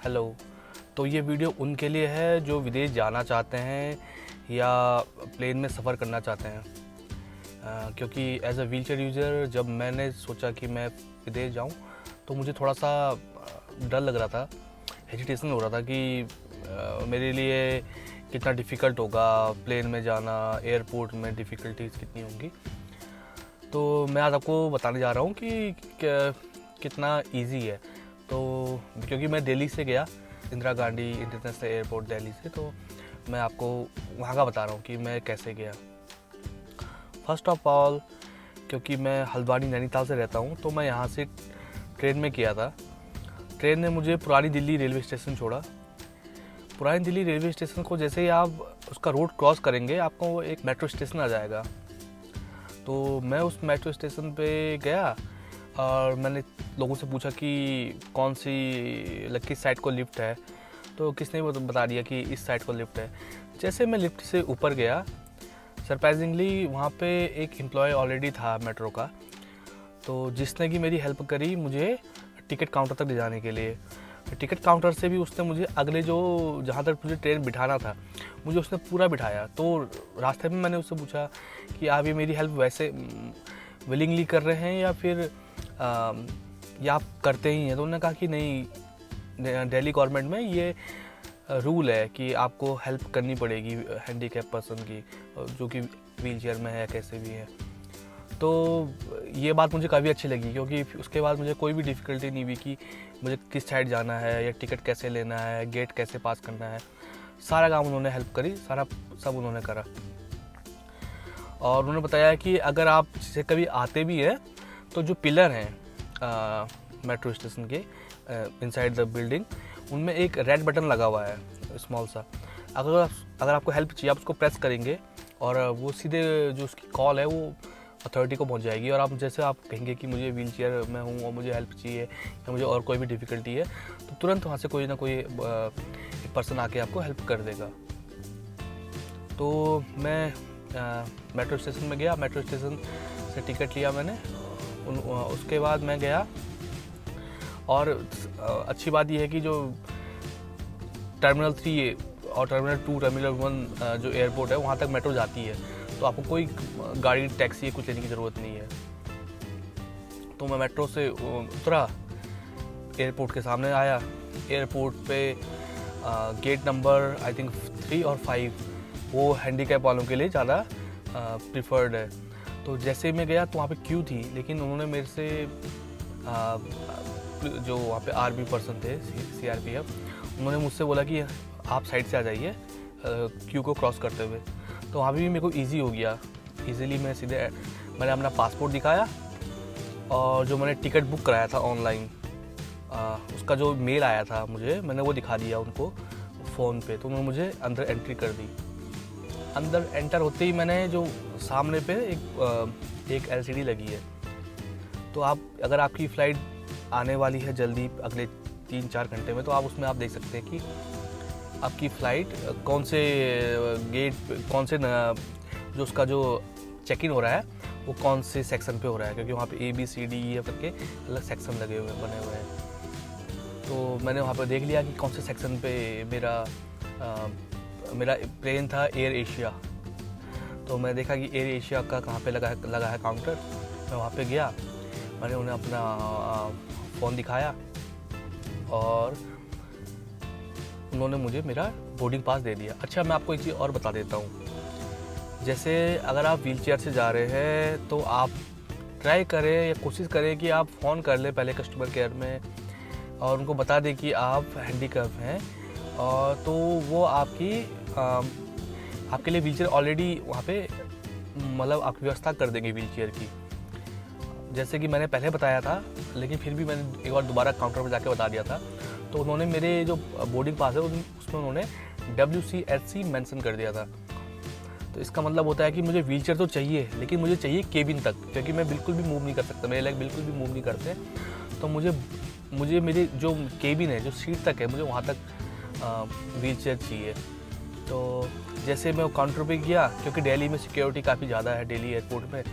Hello. तो ये video उनके लिए है जो विदेश जाना चाहते हैं या प्लेन में सफ़र करना चाहते हैं। क्योंकि एज अ व्हीलचेयर यूज़र जब मैंने सोचा कि मैं विदेश जाऊं तो मुझे थोड़ा सा डर लग रहा था, हेजिटेशन हो रहा था कि मेरे लिए कितना डिफ़िकल्ट होगा प्लेन में जाना, एयरपोर्ट में डिफ़िकल्टीज कितनी होंगी। तो मैं आज आपको बताने जा रहा हूँ कि कितना इजी है। तो क्योंकि मैं दिल्ली से गया, इंदिरा गांधी इंटरनेशनल एयरपोर्ट दिल्ली से, तो मैं आपको वहाँ का बता रहा हूँ कि मैं कैसे गया। फर्स्ट ऑफ ऑल, क्योंकि मैं हल्द्वानी नैनीताल से रहता हूँ तो मैं यहाँ से ट्रेन में किया था। ट्रेन ने मुझे पुरानी दिल्ली रेलवे स्टेशन छोड़ा। पुरानी दिल्ली रेलवे स्टेशन को जैसे ही आप उसका रोड क्रॉस करेंगे आपको एक मेट्रो स्टेशन आ जाएगा। तो मैं उस मेट्रो स्टेशन पे गया और मैंने लोगों से पूछा कि कौन सी किस साइड को लिफ्ट है, तो किसने बता दिया कि इस साइड को लिफ्ट है। जैसे मैं लिफ्ट से ऊपर गया, सरप्राइजिंगली वहाँ पे एक एम्प्लॉय ऑलरेडी था मेट्रो का, तो जिसने कि मेरी हेल्प करी मुझे टिकट काउंटर तक ले जाने के लिए। टिकट काउंटर से भी उसने मुझे अगले जो जहाँ तक मुझे ट्रेन बिठाना था मुझे उसने पूरा बिठाया। तो रास्ते में मैंने उससे पूछा कि आप ये मेरी हेल्प वैसे विलिंगली कर रहे हैं या फिर या आप करते ही हैं। तो उन्होंने कहा कि नहीं, दिल्ली गवर्नमेंट में ये रूल है कि आपको हेल्प करनी पड़ेगी हैंडीकैप पर्सन की, जो कि व्हीलचेयर में है या कैसे भी है। तो ये बात मुझे काफ़ी अच्छी लगी, क्योंकि उसके बाद मुझे कोई भी डिफ़िकल्टी नहीं हुई कि मुझे किस साइड जाना है या टिकट कैसे लेना है, गेट कैसे पास करना है। सारा काम उन्होंने हेल्प करी, सारा सब उन्होंने करा। और उन्होंने बताया कि अगर आप जैसे कभी आते भी हैं तो जो पिलर हैं मेट्रो स्टेशन के इनसाइड द बिल्डिंग, उनमें एक रेड बटन लगा हुआ है स्मॉल सा। अगर आपको हेल्प चाहिए आप उसको प्रेस करेंगे और वो सीधे जो उसकी कॉल है वो अथॉरिटी को पहुंच जाएगी। और आप जैसे आप कहेंगे कि मुझे व्हीलचेयर में हूँ और मुझे हेल्प चाहिए या मुझे और कोई भी डिफ़िकल्टी है, तो तुरंत वहाँ से कोई ना कोई एक पर्सन आके आपको हेल्प कर देगा। तो मैं मेट्रो स्टेशन में गया, मेट्रो स्टेशन से टिकट लिया मैंने। उसके बाद मैं गया, और अच्छी बात यह है कि जो टर्मिनल 3 और टर्मिनल 2, टर्मिनल 1 जो एयरपोर्ट है वहाँ तक मेट्रो जाती है, तो आपको कोई गाड़ी, टैक्सी कुछ लेने की ज़रूरत नहीं है। तो मैं मेट्रो से उतरा, एयरपोर्ट के सामने आया। एयरपोर्ट पे गेट नंबर आई थिंक 3 और 5 वो हैंडीकैप वालों के लिए ज़्यादा प्रिफर्ड है। तो जैसे मैं गया तो वहाँ पे क्यू थी, लेकिन उन्होंने मेरे से जो वहाँ पे आर्मी पर्सन थे, CRPF, उन्होंने मुझसे बोला कि आप साइड से आ जाइए क्यू को क्रॉस करते हुए। तो वहाँ भी मेरे को इजी हो गया। इजीली मैंने अपना पासपोर्ट दिखाया और जो मैंने टिकट बुक कराया था ऑनलाइन, उसका जो मेल आया था मुझे, मैंने वो दिखा दिया उनको फ़ोन पे। तो उन्होंने मुझे अंदर एंट्री कर दी। अंदर एंटर होते ही मैंने जो सामने पे एक LCD लगी है, तो अगर आपकी फ़्लाइट आने वाली है जल्दी अगले 3-4 घंटे में, तो आप उसमें देख सकते हैं कि आपकी फ़्लाइट कौन से गेट, कौन से जो उसका जो चेक इन हो रहा है वो कौन से सेक्शन पे हो रहा है, क्योंकि वहाँ पे ABCDE करके अलग सेक्शन लगे हुए बने हुए हैं। तो मैंने वहाँ पर देख लिया कि कौन से सेक्शन पे मेरा प्लेन था, एयर एशिया। तो मैं देखा कि एयर एशिया का कहाँ पे लगा है काउंटर। मैं वहाँ पे गया, मैंने उन्हें अपना फ़ोन दिखाया और उन्होंने मुझे मेरा बोर्डिंग पास दे दिया। अच्छा, मैं आपको एक चीज़ और बता देता हूँ। जैसे अगर आप व्हीलचेयर से जा रहे हैं तो आप ट्राई करें या कोशिश करें कि आप फ़ोन कर लें पहले कस्टमर केयर में और उनको बता दें कि आप हैंडीकैप हैं, और तो वो आपके लिए व्हीलचेयर ऑलरेडी वहाँ पे मतलब आपकी व्यवस्था कर देंगे व्हीलचेयर की। जैसे कि मैंने पहले बताया था, लेकिन फिर भी मैंने एक बार दोबारा काउंटर पर जाके बता दिया था। तो उन्होंने मेरे जो बोर्डिंग पास है उसमें उन्होंने WCHC मेंशन कर दिया था। तो इसका मतलब होता है कि मुझे व्हीलचेयर तो चाहिए, लेकिन मुझे चाहिए केबिन तक, क्योंकि मैं बिल्कुल भी मूव नहीं कर सकता, मेरे लेग बिल्कुल भी मूव नहीं करते। तो मुझे मेरी जो केबिन है, जो सीट तक है, मुझे वहाँ तक व्हीलचेयर चाहिए। तो जैसे मैं काउंटर पे गया, क्योंकि दिल्ली में सिक्योरिटी काफ़ी ज़्यादा है दिल्ली एयरपोर्ट में,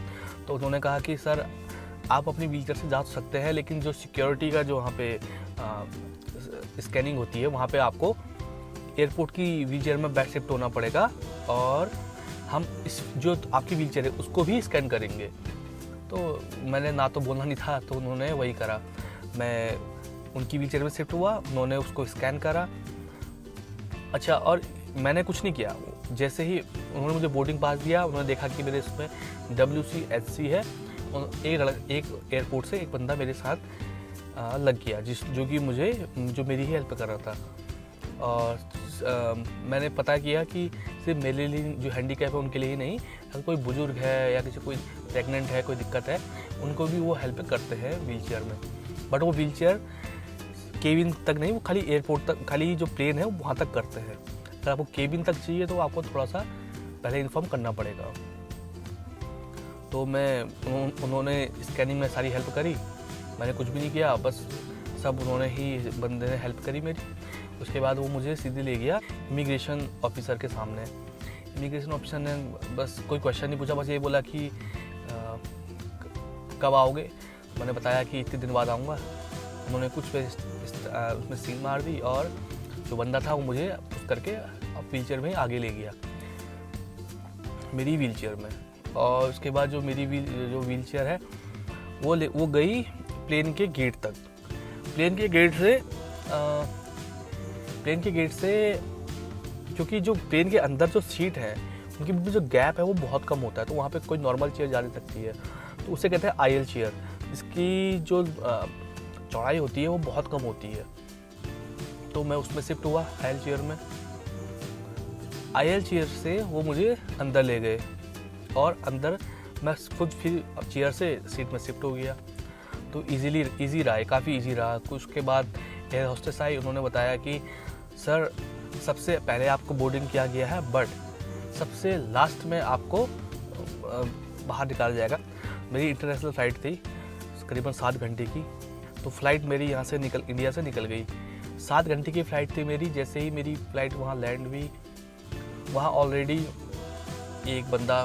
तो उन्होंने कहा कि सर आप अपनी व्हीलचेयर से जा सकते हैं, लेकिन जो सिक्योरिटी का जो वहाँ पे स्कैनिंग होती है वहाँ पे आपको एयरपोर्ट की व्हील चेयर में बैक शिफ्ट होना पड़ेगा और हम इस जो आपकी व्हील चेयर है उसको भी स्कैन करेंगे। तो मैंने ना तो बोलना नहीं था, तो उन्होंने वही करा। मैं उनकी व्हील चेयर में शिफ्ट हुआ, उन्होंने उसको स्कैन करा। अच्छा, और मैंने कुछ नहीं किया। जैसे ही उन्होंने मुझे बोर्डिंग पास दिया, उन्होंने देखा कि मेरे इसमें WCHC है, और एक एयरपोर्ट से एक बंदा मेरे साथ लग गया, जो मेरी ही हेल्प कर रहा था। और मैंने पता किया कि सिर्फ मेरे लिए जो हैंडीकैप है उनके लिए ही नहीं, अगर कोई बुजुर्ग है या कोई प्रेग्नेंट है, कोई दिक्कत है, उनको भी वो हेल्प करते हैं व्हील चेयर में। बट वो व्हील चेयर केबिन तक नहीं, वो खाली एयरपोर्ट तक, खाली जो प्लेन है वो वहाँ तक करते हैं। अगर आपको केबिन तक चाहिए तो आपको थोड़ा सा पहले इन्फॉर्म करना पड़ेगा। तो उन्होंने स्कैनिंग में सारी हेल्प करी, मैंने कुछ भी नहीं किया, बस सब बंदे ने हेल्प करी मेरी। उसके बाद वो मुझे सीधे ले गया इमिग्रेशन ऑफिसर के सामने। इमिग्रेशन ऑफिसर ने बस कोई क्वेश्चन नहीं पूछा, बस ये बोला कि कब आओगे। मैंने बताया कि इतने दिन बाद आऊँगा। उन्होंने कुछ पे उसमें सील मार दी और जो बंदा था वो मुझे पुश करके व्हील चेयर में आगे ले गया, मेरी व्हील चेयर में। और उसके बाद जो मेरी व्हील चेयर है वो गई प्लेन के गेट तक। प्लेन के गेट से क्योंकि जो प्लेन के अंदर जो सीट है उनके बीच में जो गैप है वो बहुत कम होता है, तो वहाँ पे कोई नॉर्मल चेयर जा नहीं सकती है, तो उसे कहते हैं IL चेयर। इसकी जो चौड़ाई होती है वो बहुत कम होती है। तो मैं उसमें शिफ्ट हुआ IL चेयर में। IL चेयर से वो मुझे अंदर ले गए और अंदर मैं खुद फिर चेयर से सीट में शिफ्ट हो गया। तो ईजी रहा, काफ़ी ईजी रहा। कुछ के बाद एयर होस्टेस आई, उन्होंने बताया कि सर सबसे पहले आपको बोर्डिंग किया गया है, बट सबसे लास्ट में आपको बाहर निकाला जाएगा। मेरी इंटरनेशनल फ़्लाइट थी करीबन 7 घंटे की, तो फ़्लाइट मेरी यहाँ से इंडिया से निकल गई। 7 घंटे की फ़्लाइट थी मेरी। जैसे ही मेरी फ़्लाइट वहाँ लैंड हुई, वहाँ ऑलरेडी एक बंदा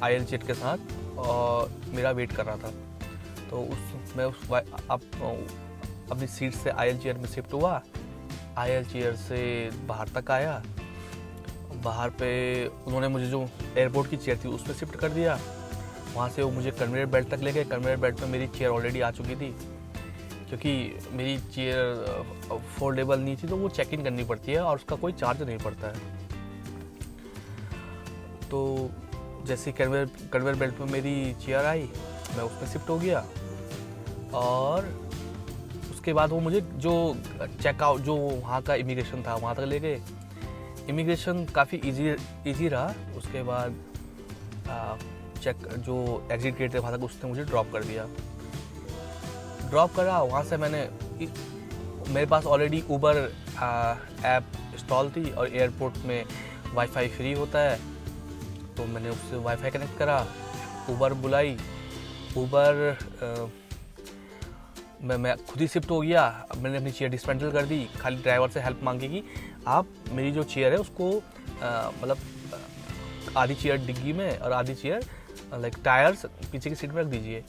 IL चेयर के साथ और मेरा वेट कर रहा था। तो मैं अपनी सीट से IL चेयर में शिफ्ट हुआ। IL चेयर से बाहर तक आया। बाहर पे उन्होंने मुझे जो एयरपोर्ट की चेयर थी उसमें शिफ्ट कर दिया। वहाँ से वो मुझे कन्वेयर बेल्ट तक ले गए। कन्वेयर बेल्ट पे मेरी चेयर ऑलरेडी आ चुकी थी, क्योंकि मेरी चेयर फोल्डेबल नहीं थी, तो वो चेक इन करनी पड़ती है और उसका कोई चार्ज नहीं पड़ता है। तो जैसे कन्वेयर बेल्ट पे मेरी चेयर आई, मैं उसमें शिफ्ट हो गया। और उसके बाद वो मुझे जो चेकआउट, जो वहाँ का इमिग्रेशन था, वहाँ तक ले गए। इमिग्रेशन काफ़ी इजी रहा। उसके बाद जो एग्जिट गेट है वहाँ तक उसने मुझे ड्रॉप कर दिया। ड्रॉप करा, वहाँ से मेरे पास ऑलरेडी ऊबर ऐप इंस्टॉल थी और एयरपोर्ट में वाईफाई फ्री होता है, तो मैंने उससे वाईफाई कनेक्ट करा। ऊबर बुलाई, ऊबर मैं खुद ही शिफ्ट हो गया। मैंने अपनी चेयर डिस्मेंटल कर दी, खाली ड्राइवर से हेल्प मांगी कि आप मेरी जो चेयर है उसको मतलब आधी चेयर डिग्गी में और आधी चेयर लाइक टायर्स पीछे की सीट में रख दीजिए।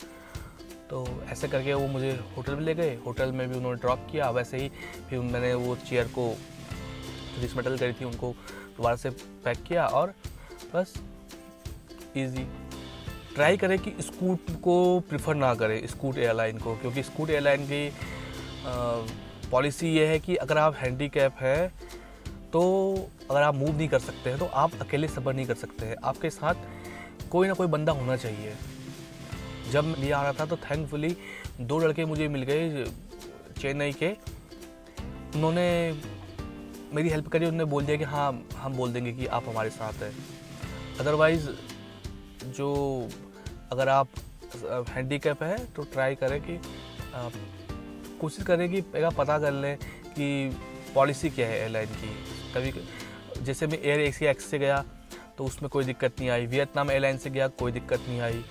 तो ऐसे करके वो मुझे होटल में ले गए। होटल में भी उन्होंने ड्रॉप किया। वैसे ही फिर मैंने वो चेयर को डिस्मेंटल करी थी उनको दोबारा से पैक किया और बस ईजी। ट्राई करें कि स्कूट को प्रिफर ना करें, स्कूट एयरलाइन को, क्योंकि स्कूट एयरलाइन की पॉलिसी ये है कि अगर आप हैंडीकैप हैं तो अगर आप मूव नहीं कर सकते हैं तो आप अकेले सफ़र नहीं कर सकते हैं, आपके साथ कोई ना कोई बंदा होना चाहिए। जब मैं आ रहा था तो थैंकफुली 2 लड़के मुझे मिल गए चेन्नई के। उन्होंने मेरी हेल्प करी, उन्होंने बोल दिया कि हाँ हम बोल देंगे कि आप हमारे साथ हैं। अदरवाइज़ अगर आप हैंडीकैप है तो ट्राई करें कि कोशिश करें कि पता कर लें कि पॉलिसी क्या है एयरलाइन की। कभी जैसे मैं एयर एशिया एक्स से गया तो उसमें कोई दिक्कत नहीं आई, वियतनाम एयरलाइन से गया कोई दिक्कत नहीं आई,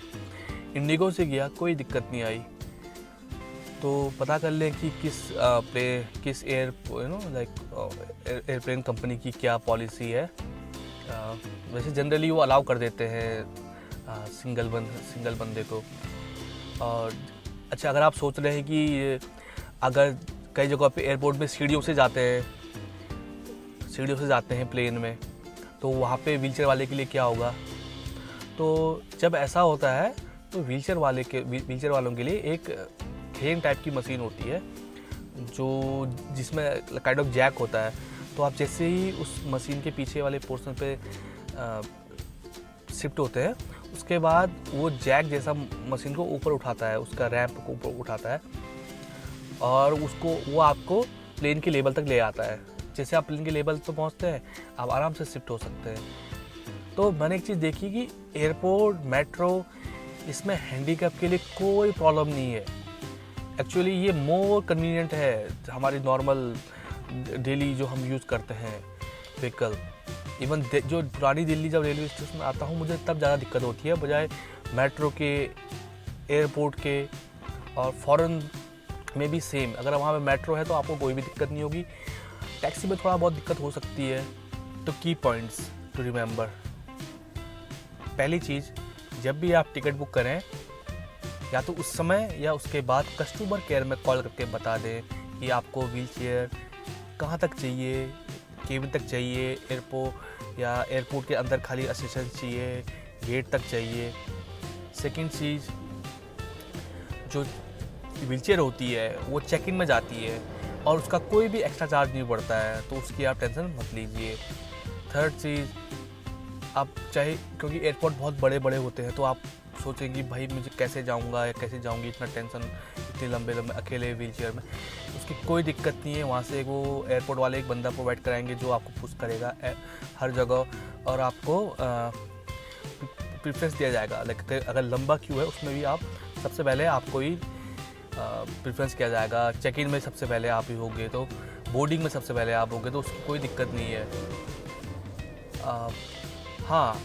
इंडिगो से गया कोई दिक्कत नहीं आई। तो पता कर लें कि किस एयरप्लेन कंपनी की क्या पॉलिसी है। वैसे जनरली वो अलाउ कर देते हैं सिंगल बंदे को। और अच्छा, अगर आप सोच रहे हैं कि अगर कई जगह पे एयरपोर्ट में सीढ़ियों से जाते हैं प्लेन में, तो वहाँ पे व्हीलचेयर वाले के लिए क्या होगा। तो जब ऐसा होता है तो व्हीलचेयर वालों के लिए एक क्रेन टाइप की मशीन होती है जिसमें काइंड ऑफ जैक होता है। तो आप जैसे ही उस मशीन के पीछे वाले पोर्शन पे शिफ्ट होते हैं, उसके बाद वो जैक जैसा मशीन को ऊपर उठाता है, उसका रैंप को ऊपर उठाता है और वो आपको प्लेन के लेवल तक ले आता है। जैसे आप प्लेन के लेवल पर पहुंचते हैं, आप आराम से शिफ्ट हो सकते हैं। तो मैंने एक चीज़ देखी कि एयरपोर्ट, मेट्रो, इसमें हैंडीकैप के लिए कोई प्रॉब्लम नहीं है। एक्चुअली ये मोर कन्वीनियंट है हमारी नॉर्मल डेली जो हम यूज़ करते हैं व्हीकल। इवन जो पुरानी दिल्ली जब रेलवे स्टेशन में आता हूँ, मुझे तब ज़्यादा दिक्कत होती है बजाय मेट्रो के, एयरपोर्ट के। और फॉरेन में भी सेम, अगर वहाँ पे मेट्रो है तो आपको कोई भी दिक्कत नहीं होगी। टैक्सी में थोड़ा बहुत दिक्कत हो सकती है। तो की पॉइंट्स टू रिमेंबर, पहली चीज़, जब भी आप टिकट बुक करें, या तो उस समय या उसके बाद कस्टमर केयर में कॉल करके बता दें कि आपको व्हीलचेयर कहाँ तक चाहिए, केबिन तक चाहिए, एयरपोर्ट के अंदर खाली असिस्टेंस चाहिए, गेट तक चाहिए। सेकंड चीज़, जो व्हीलचेयर होती है वो चेक इन में जाती है और उसका कोई भी एक्स्ट्रा चार्ज नहीं पड़ता है, तो उसकी आप टेंशन मत लीजिए। थर्ड चीज़, आप चाहे, क्योंकि एयरपोर्ट बहुत बड़े बड़े होते हैं, तो आप सोचेंगे भाई मुझे कैसे जाऊंगा या कैसे जाऊंगी, इतना टेंशन, इतने लंबे अकेले व्हीलचेयर में। उसकी कोई दिक्कत नहीं है। वहाँ से वो एयरपोर्ट वाले एक बंदा प्रोवाइड कराएंगे जो आपको पुश करेगा हर जगह, और आपको प्रेफरेंस दिया जाएगा। लाइक अगर लंबा क्यू है उसमें भी आप सबसे पहले आपको ही प्रेफरेंस किया जाएगा। चेक इन में सबसे पहले आप ही होंगे, तो बोर्डिंग में सबसे पहले आप होंगे, तो उसकी कोई दिक्कत नहीं है। हाँ,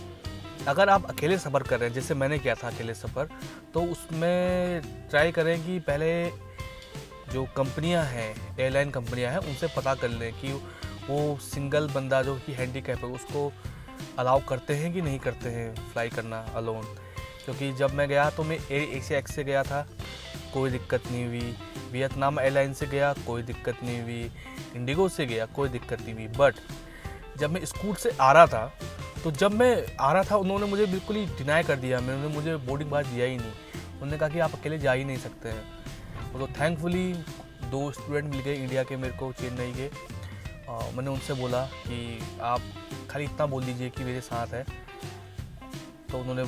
अगर आप अकेले सफ़र कर रहे हैं, जैसे मैंने किया था अकेले सफ़र, तो उसमें ट्राई करें कि पहले जो कंपनियां हैं, एयरलाइन कंपनियां हैं, उनसे पता कर लें कि वो सिंगल बंदा जो कि हैंडीकैप है उसको अलाउ करते हैं कि नहीं करते हैं फ्लाई करना अलोन। क्योंकि जब मैं गया तो मैं एयर एशिया एक्स से गया था, कोई दिक्कत नहीं हुई। वियतनाम एयरलाइन से गया, कोई दिक्कत नहीं हुई। इंडिगो से गया, कोई दिक्कत नहीं हुई। बट जब मैं स्कूट से आ रहा था, तो जब मैं आ रहा था उन्होंने मुझे बिल्कुल ही डिनाई कर दिया, उन्होंने मुझे बोर्डिंग पास दिया ही नहीं। उन्होंने कहा कि आप अकेले जा ही नहीं सकते हैं। तो थैंकफुली 2 स्टूडेंट मिल गए इंडिया के मेरे को, चेन्नई के। मैंने उनसे बोला कि आप खाली इतना बोल दीजिए कि मेरे साथ है, तो उन्होंने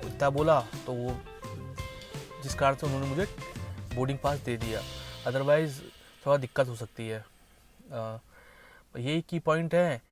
इतना बोला, तो वो जिस कारण से उन्होंने मुझे बोर्डिंग पास दे दिया। अदरवाइज़ थोड़ा दिक्कत हो सकती है। यही की पॉइंट है।